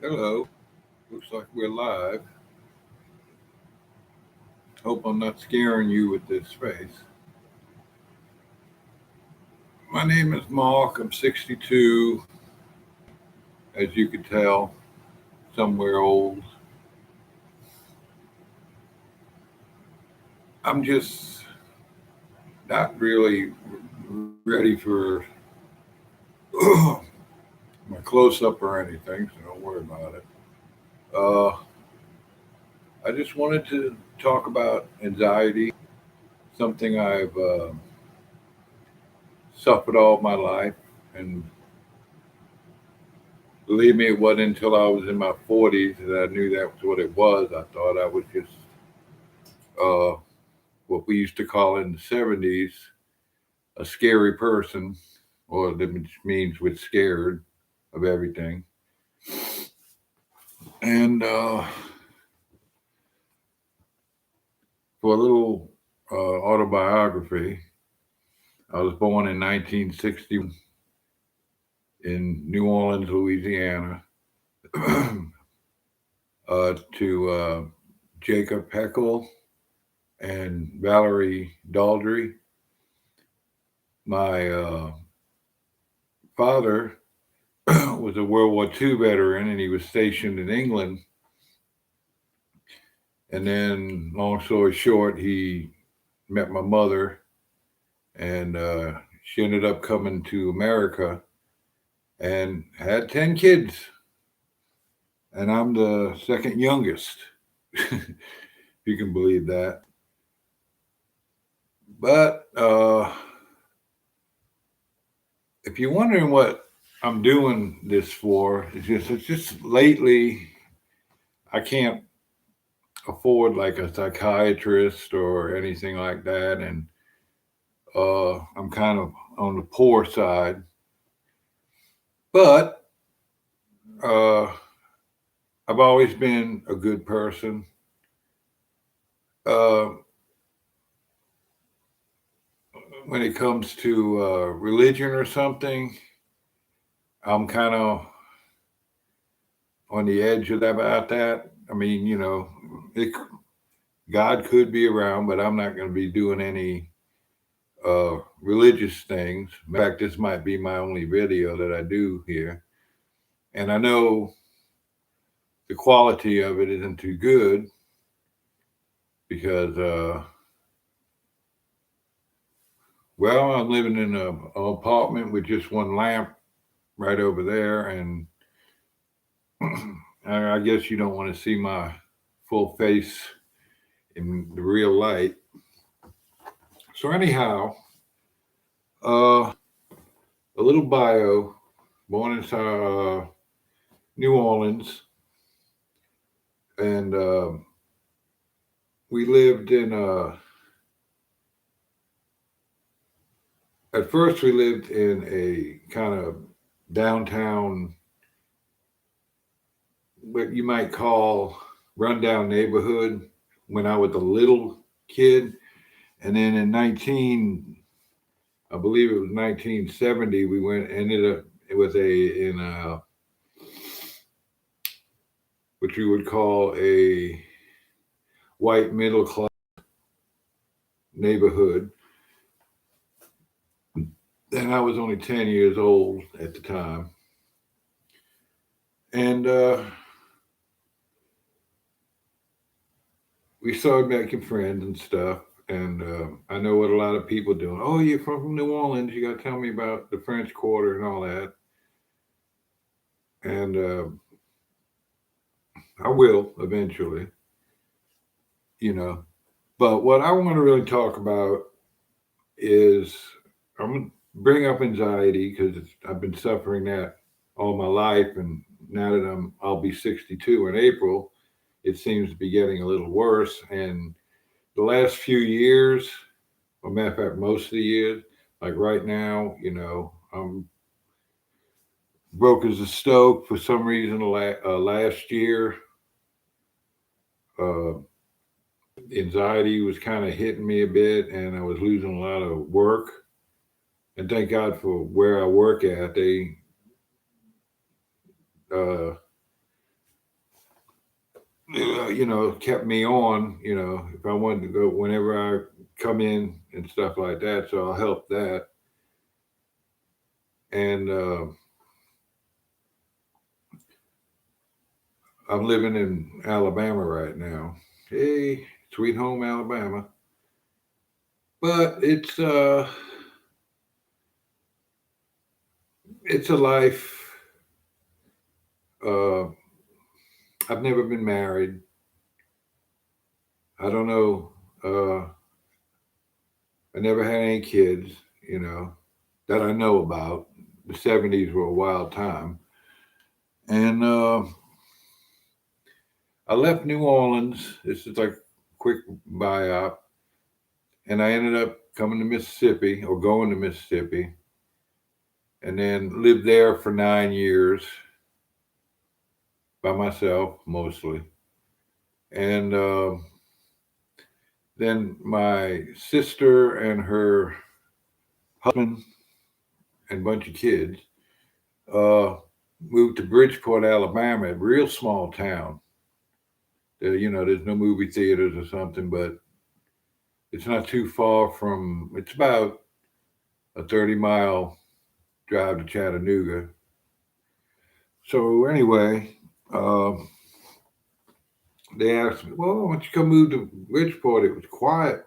Hello. Looks like we're live. Hope I'm not scaring you with this face. My name is Mark. I'm 62, as you could tell, somewhere old. I'm just not really ready for my close up or anything, so don't worry about it. Uh, I just wanted to talk about anxiety, something I've suffered all my life. And believe me, it wasn't until I was in my 40s that I knew that was what it was. I thought I was just uh, what we used to call in the 70s a scary person, or that means we're scared of everything. And for a little autobiography, I was born in 1961 in New Orleans, Louisiana, to Jacob Heckel and Valerie Daldry. My father was a World War II veteran, and he was stationed in England. And then, long story short, he met my mother, and she ended up coming to America and had 10 kids. And I'm the second youngest, if you can believe that. But if you're wondering what I'm doing this for, it's just lately I can't afford like a psychiatrist or anything like that, and I'm kind of on the poor side. But uh, I've always been a good person. Uh, when it comes to religion or something, I'm kind of on the edge of that about that. I mean, it, God could be around, but I'm not going to be doing any religious things. In fact, this might be my only video that I do here. And I know the quality of it isn't too good because, well, I'm living in an apartment with just one lamp right over there. And I guess you don't want to see my full face in the real light. So, anyhow, a little bio, born in New Orleans, and we lived in at first we lived in a kind of downtown, what you might call rundown neighborhood when I was a little kid. And then in 19, I believe it was 1970, we ended up, it was in what you would call a white middle class neighborhood. And I was only 10 years old at the time. And we started making friends and stuff. And I know what a lot of people doing. Oh, you're from New Orleans. You got to tell me about the French Quarter and all that. And I will eventually, you know. But what I want to really talk about is I'm going to bring up anxiety because I've been suffering that all my life. And now that I'll be 62 in April, it seems to be getting a little worse. And the last few years, or matter of fact, most of the years, like right now, I'm broke as a stoke for some reason. Last year, uh, anxiety was kind of hitting me a bit, and I was losing a lot of work. And thank God for where I work at. They uh, kept me on, if I wanted to go whenever I come in and stuff like that. So I'll help that. And I'm living in Alabama right now. Hey, sweet home Alabama. But it's a life. Uh, I've never been married. I don't know. Uh, I never had any kids, you know, that I know about. The 70s were a wild time. And I left New Orleans. This is like a quick biop. And I ended up coming to Mississippi or going to Mississippi and then lived there for 9 years by myself mostly. And then my sister and her husband and bunch of kids uh, moved to Bridgeport, Alabama, a real small town. There's no movie theaters or something, but it's not too far from. It's about a 30-mile drive to Chattanooga. So anyway, uh, they asked me, "Well, why don't you come move to Bridgeport?" It was quiet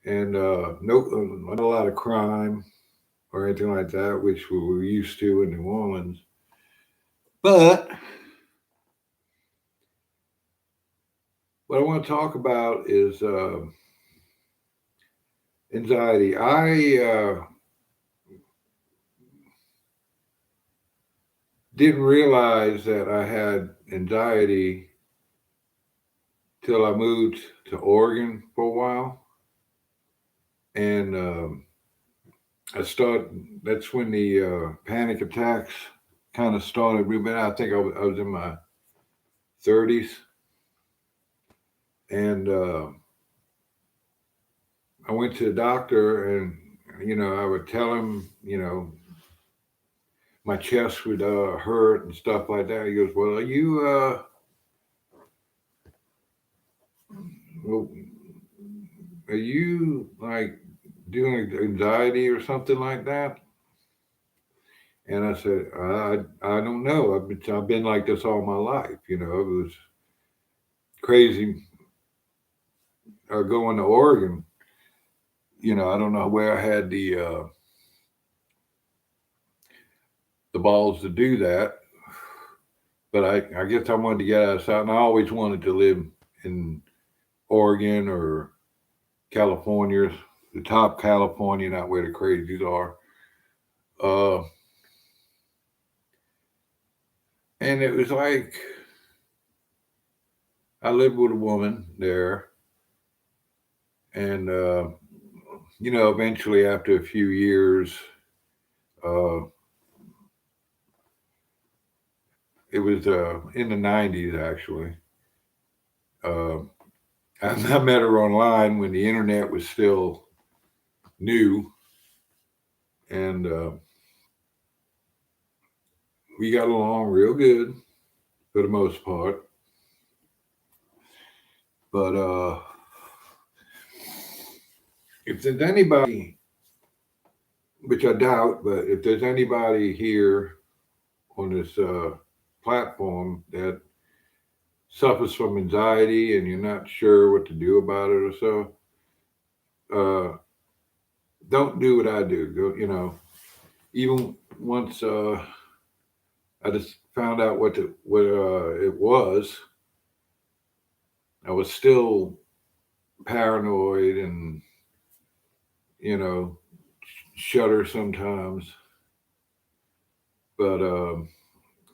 and not a lot of crime or anything like that, which we were used to in New Orleans. But what I want to talk about is anxiety. I didn't realize that I had anxiety till I moved to Oregon for a while, and I started. That's when the panic attacks kind of started real bad. I think I was in my 30s, and I went to the doctor, and I would tell him, my chest would hurt and stuff like that. He goes, "Well, well, are you like doing anxiety or something like that?" And I said, I don't know. I've been like this all my life. It was crazy going to Oregon. I don't know where I had the balls to do that, but I guess I wanted to get out of South, and I always wanted to live in Oregon or California, the top California, not where the crazies are. Uh, and it was like I lived with a woman there, and eventually after a few years, uh, it was in the '90s actually. Uh, I met her online when the internet was still new, and we got along real good for the most part. But if there's anybody, which I doubt, but if there's anybody here on this platform that suffers from anxiety and you're not sure what to do about it or so, don't do what I do. Go, even once I just found out what it was, I was still paranoid and you know shudder sometimes. But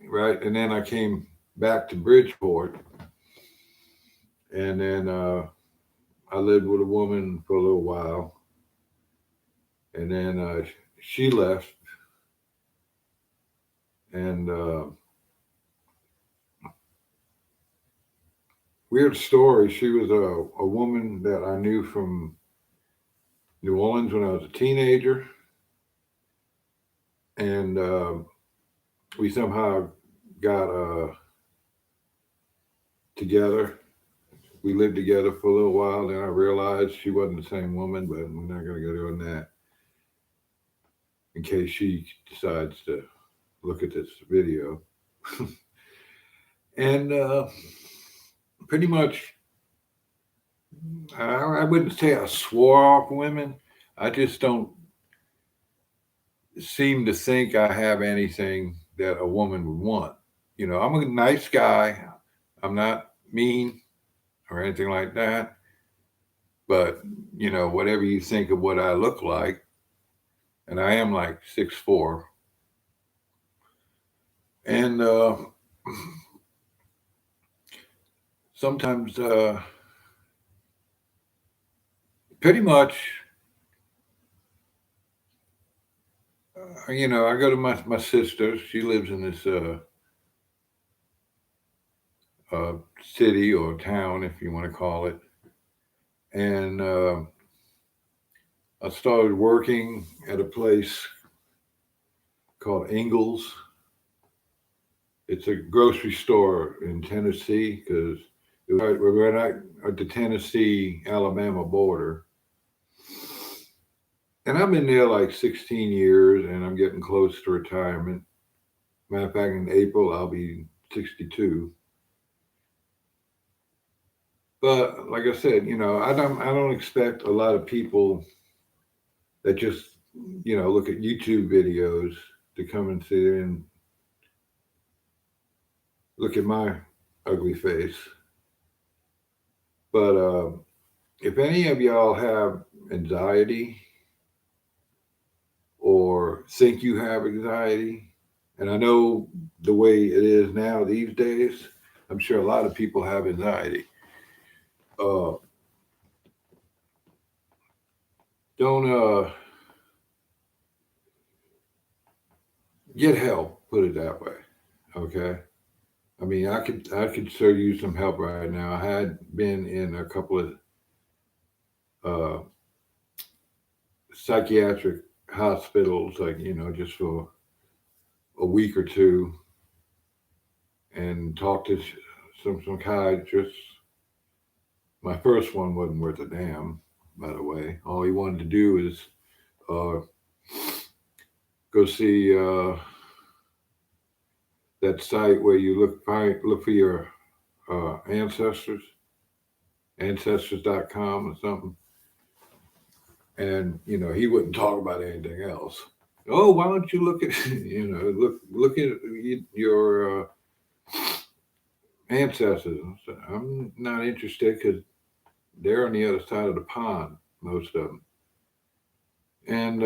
right, and then I came back to Bridgeport, and then I lived with a woman for a little while, and then she left, and weird story. She was a woman that I knew from New Orleans when I was a teenager, and we somehow got together. We lived together for a little while. Then I realized she wasn't the same woman, but we're not going to go doing that in case she decides to look at this video. And pretty much, I wouldn't say I swore off women. I just don't seem to think I have anything that a woman would want. I'm a nice guy. I'm not mean or anything like that. But, whatever you think of what I look like, and I am like 6'4". And sometimes, pretty much, I go to my sister. She lives in this uh, city or town, if you want to call it. And I started working at a place called Ingles. It's a grocery store in Tennessee because we're right at the Tennessee-Alabama border. And I've been there like 16 years, and I'm getting close to retirement. Matter of fact, in April, I'll be 62. But like I said, I don't expect a lot of people that just look at YouTube videos to come and sit and look at my ugly face. But if any of y'all have anxiety or think you have anxiety, and I know the way it is now these days, I'm sure a lot of people have anxiety. Uh, don't get help. Put it that way. Okay. I mean, I could sure use some help right now. I had been in a couple of uh, psychiatric hospitals, like just for a week or two, and talked to some psychiatrists. My first one wasn't worth a damn, by the way. All he wanted to do is uh, go see that site where you look for your ancestors, ancestors.com or something. And he wouldn't talk about anything else. Oh, why don't you look at look at your ancestors? I'm not interested because they're on the other side of the pond, most of them. And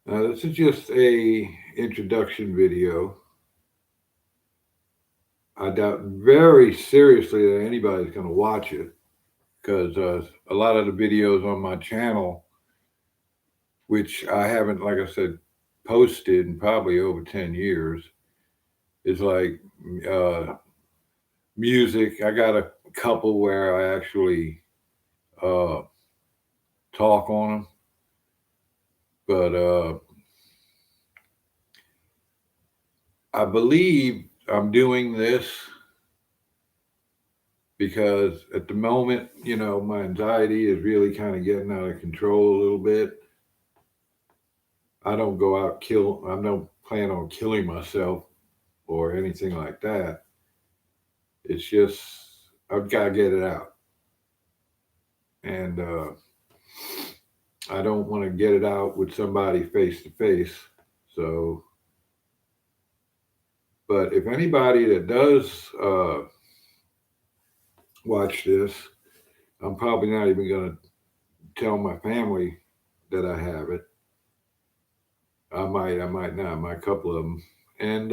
this is just a introduction video. I doubt very seriously that anybody's going to watch it because a lot of the videos on my channel, which I haven't, like I said, posted in probably over 10 years, is like uh, music. I got a couple where I actually uh, talk on them, but I believe I'm doing this because at the moment, my anxiety is really kind of getting out of control a little bit. I don't go out I don't plan on killing myself or anything like that. It's just I've got to get it out, and I don't want to get it out with somebody face to face. So, but if anybody that does watch this, I'm probably not even going to tell my family that I have it. I might not, my couple of them. And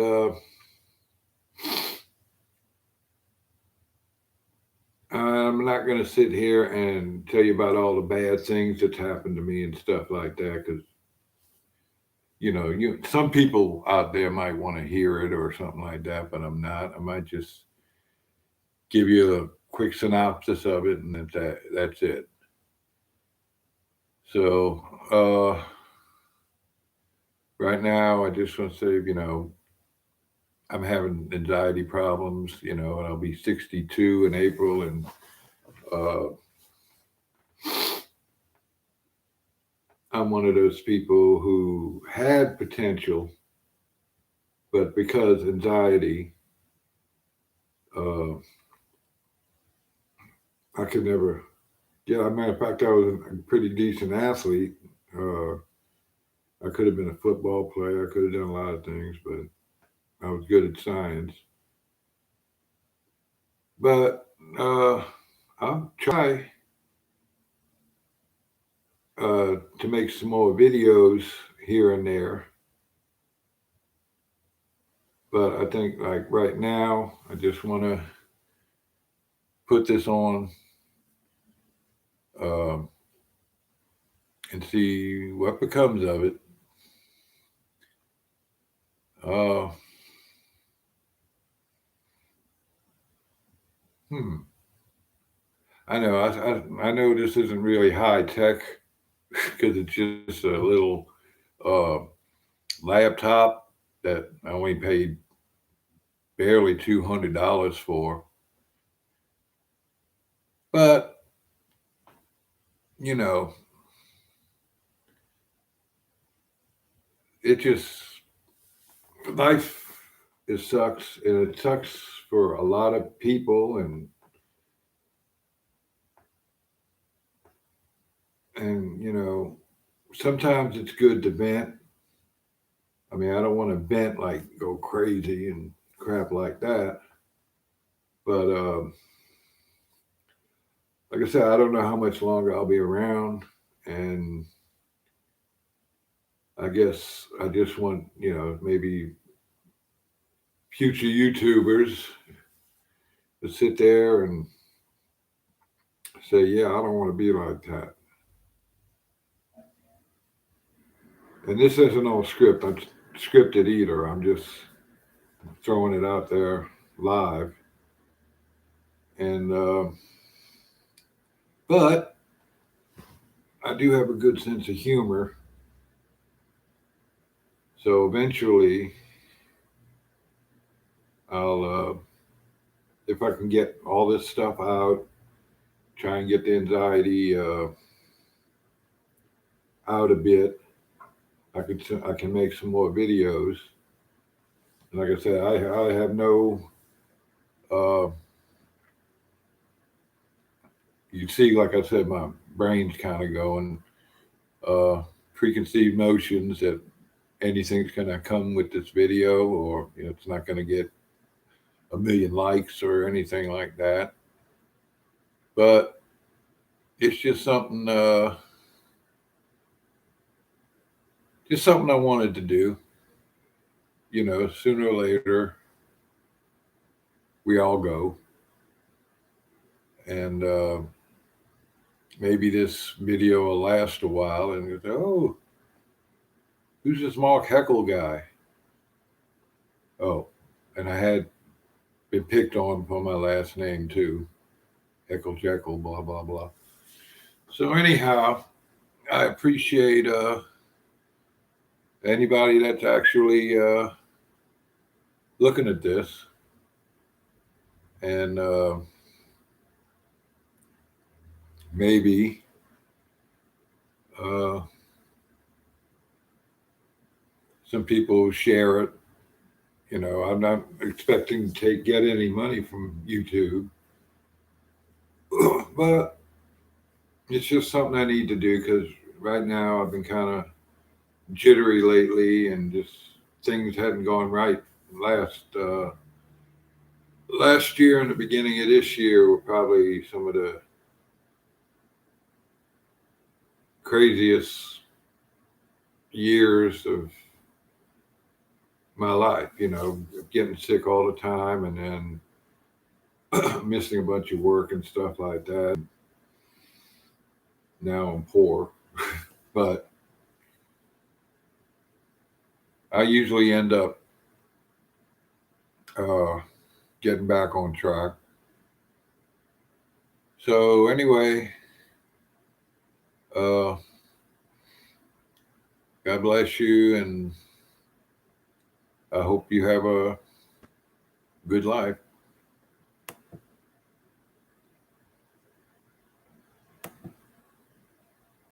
I'm not going to sit here and tell you about all the bad things that's happened to me and stuff like that because some people out there might want to hear it or something like that, but I'm not. I might just give you a quick synopsis of it, and that's it. So right now, I just want to say, I'm having anxiety problems, and I'll be 62 in April, and uh, I'm one of those people who had potential, but because anxiety, uh, I could never. Yeah, as a matter of fact, I was a pretty decent athlete. Uh, I could have been a football player. I could have done a lot of things, but I was good at science. But I'll try to make some more videos here and there. But I think, like right now, I just want to put this on um, and see what becomes of it. Uh, hmm. I know. I know this isn't really high tech because it's just a little uh, laptop that I only paid barely $200 for. But you know, it just life it sucks, and it sucks for a lot of people, and sometimes it's good to vent. I mean, I don't want to vent like go crazy and crap like that, but like I said, I don't know how much longer I'll be around, and I guess I just want maybe future YouTubers to sit there and say, yeah, I don't want to be like that. And this isn't all scripted either. I'm just throwing it out there live. And but I do have a good sense of humor. So eventually, I'll if I can get all this stuff out, try and get the anxiety out a bit. I can make some more videos. And like I said, I have no. Uh, you see, like I said, my brain's kind of going. Uh, Preconceived notions that anything's going to come with this video, or it's not going to get a million likes or anything like that. But it's just something I wanted to do. Sooner or later we all go, and maybe this video will last a while, and you say, "Oh, who's this Mark Heckle guy?" Oh, and I had been picked on for my last name too, Heckle Jekyll, blah blah blah. So anyhow, I appreciate anybody that's actually looking at this, and maybe uh, some people share it. I'm not expecting to get any money from YouTube, but it's just something I need to do because right now I've been kind of jittery lately, and just things hadn't gone right last year and the beginning of this year were probably some of the craziest years of my life. Getting sick all the time, and then missing a bunch of work and stuff like that. Now I'm poor, but I usually end up uh, getting back on track. So anyway, uh, God bless you, and I hope you have a Good life.